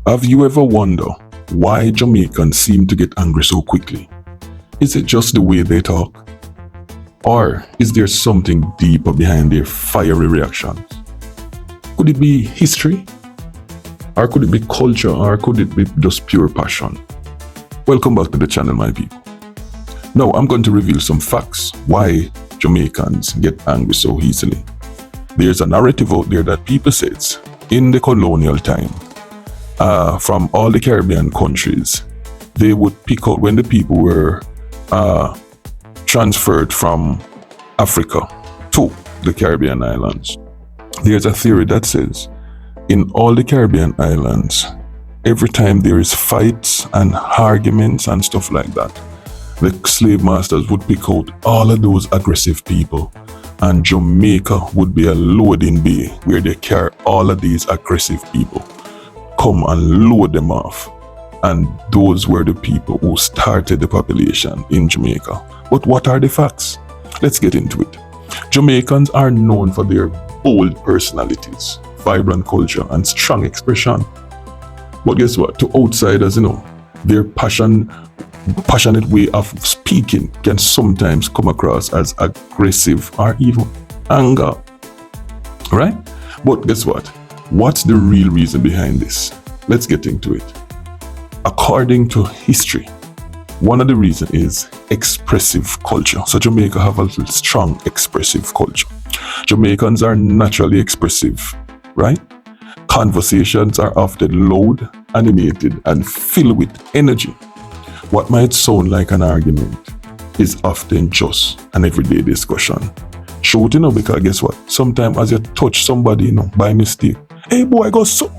Have you ever wondered why Jamaicans seem to get angry so quickly? Is it just the way they talk? Or is there something deeper behind their fiery reactions? Could it be history? Or could it be culture? Or could it be just pure passion? Welcome back to the channel, my people. Now I'm going to reveal some facts why Jamaicans get angry so easily. There's a narrative out there that people says in the colonial time, from all the Caribbean countries, they would pick out when the people were transferred from Africa to the Caribbean islands. There's a theory that says in all the Caribbean islands, every time there is fights and arguments and stuff like that, the slave masters would pick out all of those aggressive people, and Jamaica would be a loading bay where they carry all of these aggressive people, come and load them off. And those were the people who started the population in Jamaica. But what are the facts? Let's get into it. Jamaicans are known for their bold personalities, vibrant culture, and strong expression. But guess what? To outsiders, their passionate way of speaking can sometimes come across as aggressive or even anger. Right? But guess what? What's the real reason behind this? Let's get into it. According to history, one of the reasons is expressive culture. So Jamaica have a strong expressive culture. Jamaicans are naturally expressive, right? Conversations are often loud, animated, and filled with energy. What might sound like an argument is often just an everyday discussion. Show it, because guess what? Sometimes as you touch somebody, by mistake, hey boy, go so,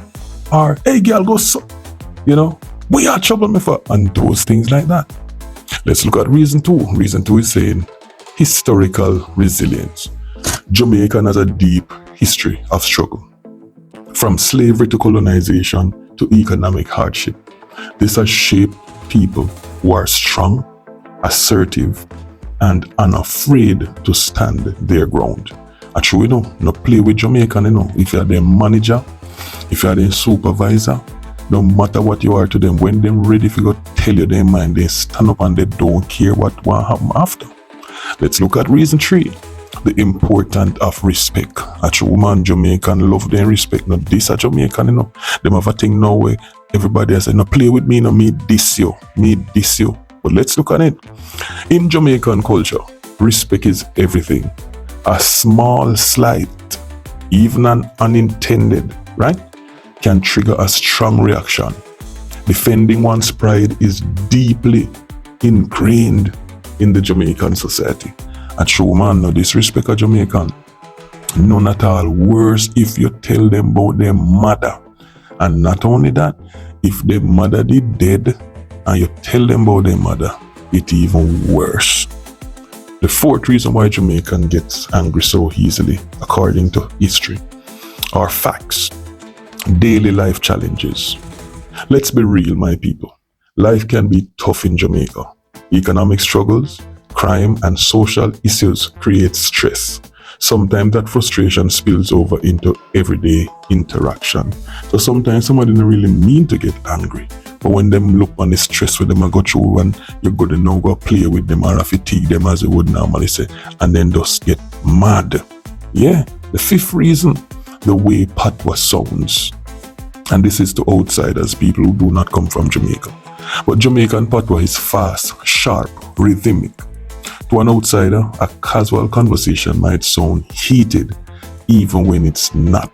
or hey girl, go so, we are trouble me for, and those things like that. Let's look at reason two. Reason two is saying historical resilience. Jamaica has a deep history of struggle. From slavery to colonization to economic hardship. This has shaped people who are strong, assertive, and unafraid to stand their ground. Actually, no play with Jamaican, if you are their manager, if you are their supervisor, no matter what you are to them, when they're ready to go tell you their mind, they stand up and they don't care what will happen after. Let's look at reason three. The importance of respect. A true woman, Jamaican love them respect. Not this a Jamaican, Them have a thing now where everybody has said, no play with me, me diss you. But let's look at it. In Jamaican culture, respect is everything. A small slight, even an unintended, right, can trigger a strong reaction. Defending one's pride is deeply ingrained in the Jamaican society. A true man, no disrespect a Jamaican. None at all. Worse if you tell them about their mother. And not only that, if their mother did dead and you tell them about their mother, it's even worse. The fourth reason why Jamaican gets angry so easily, according to history, are facts. Daily life challenges. Let's be real, my people. Life can be tough in Jamaica. Economic struggles, crime, and social issues create stress. Sometimes that frustration spills over into everyday interaction. So sometimes somebody don't really mean to get angry, but when them look on the stress with them I go through, and you're going to now go play with them or fatigue them, as you would normally say, and then just get mad. Yeah. The fifth reason, the way patois sounds. And this is to outsiders, people who do not come from Jamaica. But Jamaican patois is fast, sharp, rhythmic. To an outsider, a casual conversation might sound heated, even when it's not.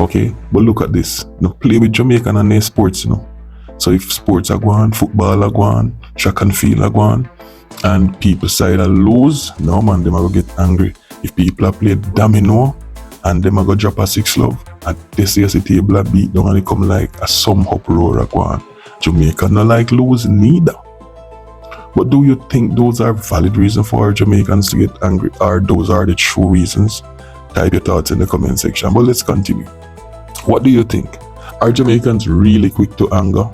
Okay? But look at this. Play with Jamaican and their sports, So if sports are going, football are going, track and field are going, and people side are lose, no man, them are going to get angry. If people are playing domino, and them are going to drop a 6 love, and they see the table are beat down and it come like a some uproar are going. Jamaica not like lose neither. But do you think those are valid reasons for Jamaicans to get angry, or those are the true reasons? Type your thoughts in the comment section. But let's continue. What do you think? Are Jamaicans really quick to anger?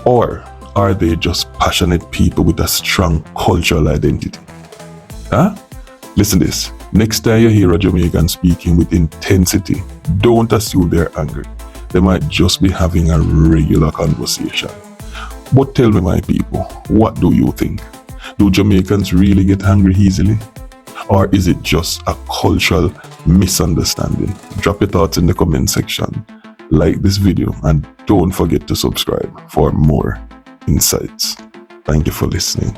Or are they just passionate people with a strong cultural identity? Listen to this. Next time you hear a Jamaican speaking with intensity, don't assume they're angry. They might just be having a regular conversation. But tell me, my people, what do you think? Do Jamaicans really get angry easily? Or is it just a cultural misunderstanding? Drop your thoughts in the comment section. Like this video and don't forget to subscribe for more insights. Thank you for listening.